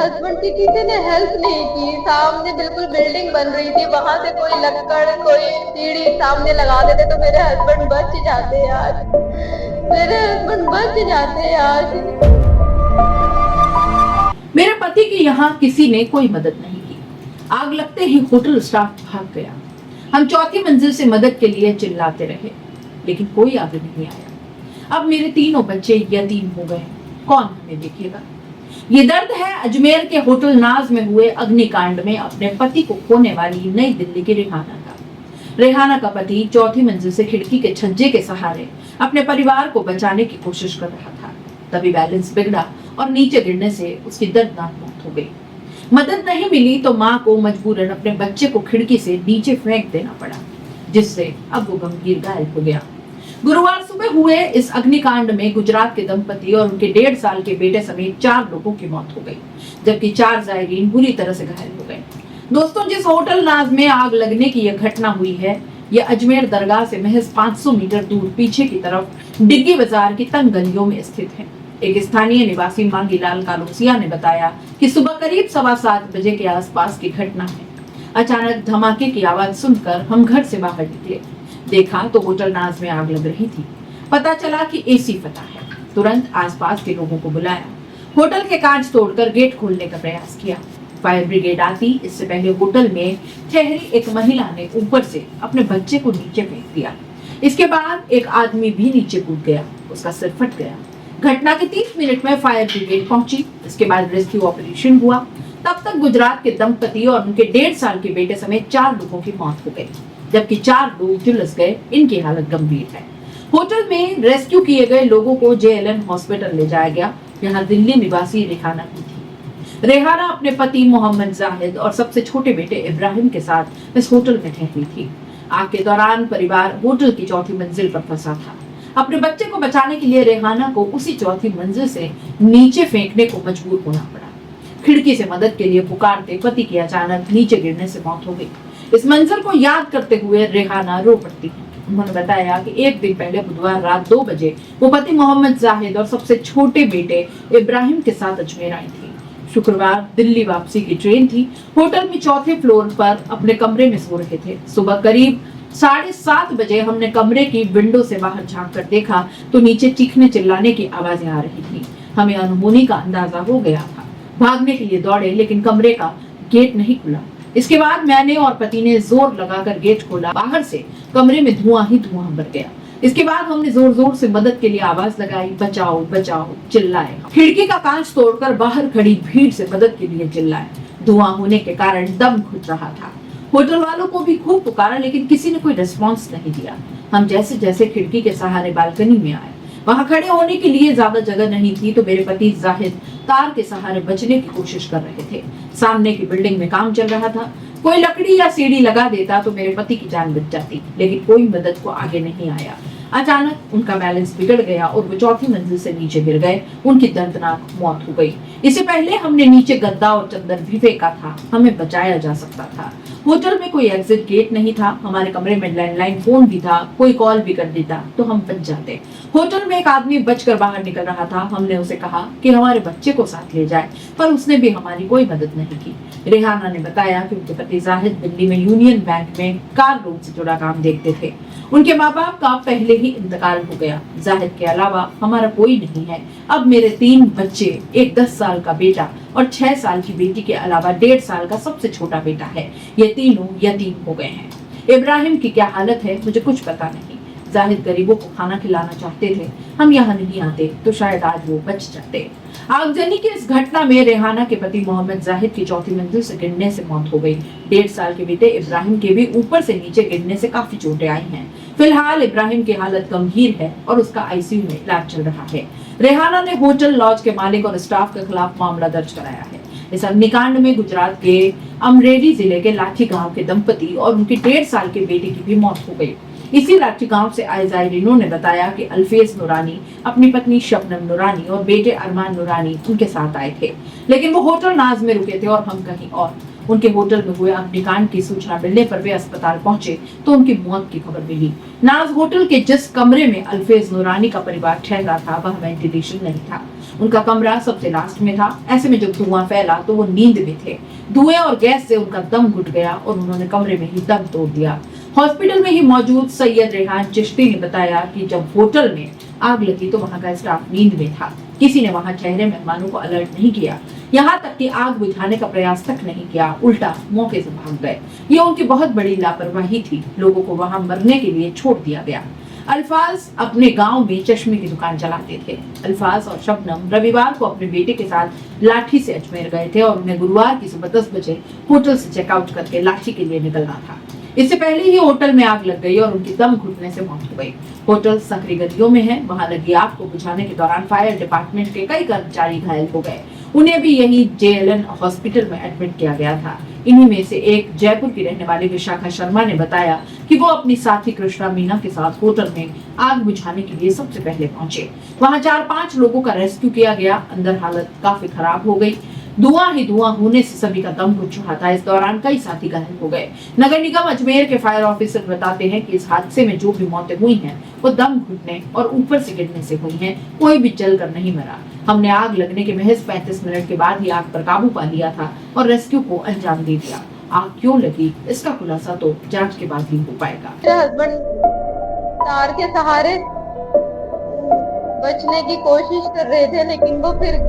Husband की किसी ने हेल्प नहीं की। सामने बिल्कुल बिल्डिंग बन रही थी, वहां से कोई लक्कड़ कोई सीढ़ी सामने लगा देते तो मेरे हस्बैंड बच जाते आज। मेरे हस्बैंड बच जाते आज। मेरे पति की यहाँ किसी ने कोई मदद नहीं की। आग लगते ही होटल स्टाफ भाग गया। हम चौथी मंजिल से मदद के लिए चिल्लाते रहे, लेकिन कोई आगे नहीं आया। अब मेरे तीनों बच्चे यतीम हो गए, कौन हमें देखेगा? ये दर्द है अजमेर के होटल नाज में हुए अग्निकांड में अपने पति को खोने वाली नई दिल्ली की रेहाना का। रेहाना का पति चौथी मंजिल से खिड़की के छज्जे के सहारे अपने परिवार को बचाने की कोशिश कर रहा था। तभी बैलेंस बिगड़ा और नीचे गिरने से उसकी दर्दनाक मौत हो गई। मदद नहीं मिली तो मां को मजबूरन अपने बच्चे को खिड़की से नीचे फेंक देना पड़ा, जिससे अब वो गंभीर घायल हो गया। गुरुवार सुबह हुए इस अग्निकांड में गुजरात के दंपति और उनके 1.5 साल के बेटे समेत 4 लोगों की मौत हो गई, जबकि 4 जायरीन बुरी तरह से घायल हो गए। दोस्तों, जिस होटल नाज में आग लगने की यह घटना हुई है, यह अजमेर दरगाह से महज 500 मीटर दूर पीछे की तरफ डिग्गी बाजार की तंग गलियों में स्थित है। एक स्थानीय निवासी मांगीलाल कालोसिया ने बताया कि सुबह करीब 7:15 बजे के आसपास की घटना है। अचानक धमाके की आवाज सुनकर हम घर से बाहर निकले। देखा तो होटल नाज में आग लग रही थी। पता चला कि एसी फटा है। तुरंत आसपास के लोगों को बुलाया। होटल के कांच तोड़कर गेट खोलने का प्रयास किया। फायर ब्रिगेड आती इससे पहले होटल में ठहरी एक महिला ने ऊपर से अपने बच्चे को नीचे फेंक दिया। इसके बाद एक आदमी भी नीचे कूद गया, उसका सिर फट गया। घटना के 30 मिनट में फायर ब्रिगेड पहुंची। इसके बाद रेस्क्यू ऑपरेशन हुआ। तब तक गुजरात के दंपति और उनके 1.5 साल के बेटे समेत 4 लोगों की मौत हो गई, जबकि 4 लोग झुलस गए। इनकी हालत गंभीर है। होटल में रेस्क्यू किए गए लोगों को JLN हॉस्पिटल ले जाया गया। यहाँ दिल्ली निवासी रेहाना की थी। रेहाना अपने पति मोहम्मद जाहिद और सबसे छोटे बेटे इब्राहिम के साथ इस होटल में ठहरी थी। आग के दौरान परिवार होटल की चौथी मंजिल पर फंसा था। अपने बच्चे को बचाने के लिए रेहाना को उसी चौथी मंजिल से नीचे फेंकने को मजबूर होना पड़ा। खिड़की से मदद के लिए पुकारते पति की अचानक नीचे गिरने से मौत हो गई। इस मंजर को याद करते हुए रेहाना रो पड़ती है। उन्होंने बताया कि एक दिन पहले बुधवार रात 2 बजे वो पति मोहम्मद जाहिद और सबसे छोटे बेटे इब्राहिम के साथ अजमेर आई थी। शुक्रवार दिल्ली वापसी की ट्रेन थी। होटल में चौथे फ्लोर पर अपने कमरे में सो रहे थे। सुबह करीब 7:30 बजे हमने कमरे की विंडो से बाहर झांक कर देखा तो नीचे चीखने चिल्लाने की आवाजें आ रही थी। हमें अनहोनी का अंदाजा हो गया था। भागने के लिए दौड़े, लेकिन कमरे का गेट नहीं खुला। इसके बाद मैंने और पति ने जोर लगाकर गेट खोला। बाहर से कमरे में धुआं ही धुआं भर गया। इसके बाद हमने जोर जोर से मदद के लिए आवाज लगाई, बचाओ बचाओ, चिल्लाए। खिड़की का कांच तोड़कर बाहर खड़ी भीड़ से मदद के लिए चिल्लाए। धुआं होने के कारण दम घुट रहा था। होटल वालों को भी खूब पुकारा, लेकिन किसी ने कोई रिस्पॉन्स नहीं दिया। हम जैसे जैसे खिड़की के सहारे बालकनी में आए, वहां खड़े होने के लिए ज्यादा जगह नहीं थी, तो मेरे पति जाहिद तार के सहारे बचने की कोशिश कर रहे थे। सामने की बिल्डिंग में काम चल रहा था। कोई लकड़ी या सीढ़ी लगा देता तो मेरे पति की जान बच जाती, लेकिन कोई मदद को आगे नहीं आया। अचानक उनका बैलेंस बिगड़ गया और वो चौथी मंजिल से नीचे गिर गए। उनकी दर्दनाक मौत हो गई। इससे पहले हमने नीचे गद्दा और चादर भी फेंका था, हमें बचाया जा सकता था। होटल में कोई एग्जिट गेट नहीं था। हमारे कमरे में लैंडलाइन फोन भी था, कोई कॉल भी कर देता तो हम बच जाते। होटल में एक आदमी बचकर बाहर निकल रहा था। हमने उसे कहा कि हमारे बच्चे को साथ ले जाए, पर उसने भी हमारी कोई मदद नहीं की। रेहाना ने बताया कि उनके पति जाहिद दिल्ली में यूनियन बैंक में कार लोन से जुड़ा काम देखते थे। उनके माँ बाप का पहले ही इंतकाल हो गया। जाहिद के अलावा हमारा कोई नहीं है। अब मेरे 3 बच्चे, एक 10 साल का बेटा और 6 साल की बेटी के अलावा 1.5 साल का सबसे छोटा बेटा है। ये तीनों यतीम हो गए हैं। इब्राहिम की क्या हालत है मुझे कुछ पता नहीं। जाहिद गरीबों को खाना खिलाना चाहते थे। हम यहाँ नहीं आते तो शायद आज वो बच जाते। आगजनी की इस घटना में रेहाना के पति मोहम्मद जाहिद की चौथी मंजिल से गिरने से मौत हो गई। 1.5 साल के बेटे इब्राहिम के भी ऊपर से नीचे गिरने से काफी चोटें आई हैं। फिलहाल इब्राहिम की हालत गंभीर है और उसका ICU में इलाज चल रहा है। रेहाना ने होटल लॉज के मालिक और स्टाफ के खिलाफ मामला दर्ज कराया है। इस अग्निकांड में गुजरात के अमरेली जिले के लाठी गांव के दंपति और उनके 1.5 साल के बेटे की भी मौत हो गई। इसी लाठी गांव से आए जायरीनों ने बताया कि अल्फेज नूरानी, अपनी पत्नी शबनम नूरानी और बेटे अरमान नूरानी उनके साथ आए थे, लेकिन वो होटल नाज में रुके थे और हम कहीं और। उनके होटल में हुए अग्निकांड की सूचना मिलने पर वे अस्पताल पहुंचे तो उनकी मौत की खबर मिली। नाज होटल के जिस कमरे में अल्फेज नूरानी का परिवार ठहरा था वह वेंटिलेशन नहीं था। उनका कमरा सबसे लास्ट में था। ऐसे में जब धुआं फैला तो वो नींद में थे। धुएं और गैस से उनका दम घुट गया और उन्होंने कमरे में ही दम तोड़ दिया। हॉस्पिटल में ही मौजूद सैयद रेहान चिश्ती ने बताया कि जब होटल में आग लगी तो वहां का स्टाफ नींद में था। किसी ने वहां ठहरे मेहमानों को अलर्ट नहीं किया, यहाँ तक कि आग बुझाने का प्रयास तक नहीं किया, उल्टा मौके से भाग गए। ये उनकी बहुत बड़ी लापरवाही थी। लोगों को वहां मरने के लिए छोड़ दिया गया। अल्फाज अपने गांव में चश्मे की दुकान चलाते थे। अल्फाज और शबनम रविवार को अपने बेटे के साथ लाठी से अजमेर गए थे और उन्हें गुरुवार की सुबह 10 बजे होटल से चेकआउट करके लाठी के लिए निकलना था। इससे पहले ही होटल में आग लग गई और उनकी दम घुटने से मौत हो गई। होटल सकरी गलियों में है। वहां लगी आग को बुझाने के दौरान फायर डिपार्टमेंट के कई कर्मचारी घायल हो गए। उन्हें भी यही JLN हॉस्पिटल में एडमिट किया गया था। इन्हीं में से एक जयपुर की रहने वाली विशाखा शर्मा ने बताया कि वो अपनी साथी कृष्णा मीना के साथ होटल में आग बुझाने के लिए सबसे पहले पहुंचे। वहां 4-5 लोगों का रेस्क्यू किया गया। अंदर हालत काफी खराब हो गई। धुआं ही धुआं होने से सभी का दम घुट चुका था। इस दौरान कई साथी घायल हो गए। नगर निगम अजमेर के फायर ऑफिसर बताते हैं कि इस हादसे में जो भी मौतें हुई हैं वो दम घुटने और ऊपर से गिरने से हुई हैं। कोई भी जलकर नहीं मरा। हमने आग लगने के महज 35 मिनट के बाद ही आग पर काबू पा लिया था और रेस्क्यू को अंजाम दे दिया। आग क्यों लगी इसका खुलासा तो जांच के बाद ही हो पाएगा। मेरे हस्बैंड तार के सहारे बचने की कोशिश कर रहे थे लेकिन वो फिर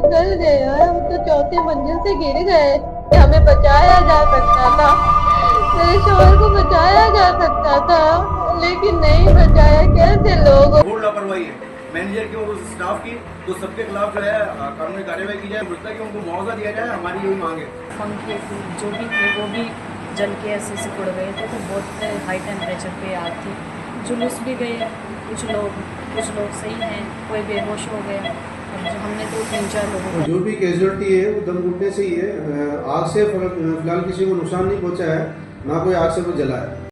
गल गए। हम तो 4थी मंजिल से गिर गए। हमें बचाया जा सकता था, मेरे शोहर को बचाया जा सकता था, लेकिन नहीं बचाया। कैसे लोग घोर लापरवाही है मैनेजर की और उस स्टाफ की, तो सबके खिलाफ जो है कानूनी कार्रवाई की जाए। मुझे कि उनको मुआवजा दिया जाए, हमारी यही मांग है। पंखे जो भी थे वो भी जल के ऐसे सिकुड़ गए थे। तो बहुत हाई टेम्परेचर पे आग थी। जुलूस भी गए कुछ लोग सही हैं, कोई बेहोश हो गया। हमने तो 3-4 लोगों को जो भी कैजुअलिटी है वो दम घुटने से ही है। आग से फिलहाल किसी को नुकसान नहीं पहुंचा है, ना कोई आग से वो जला है।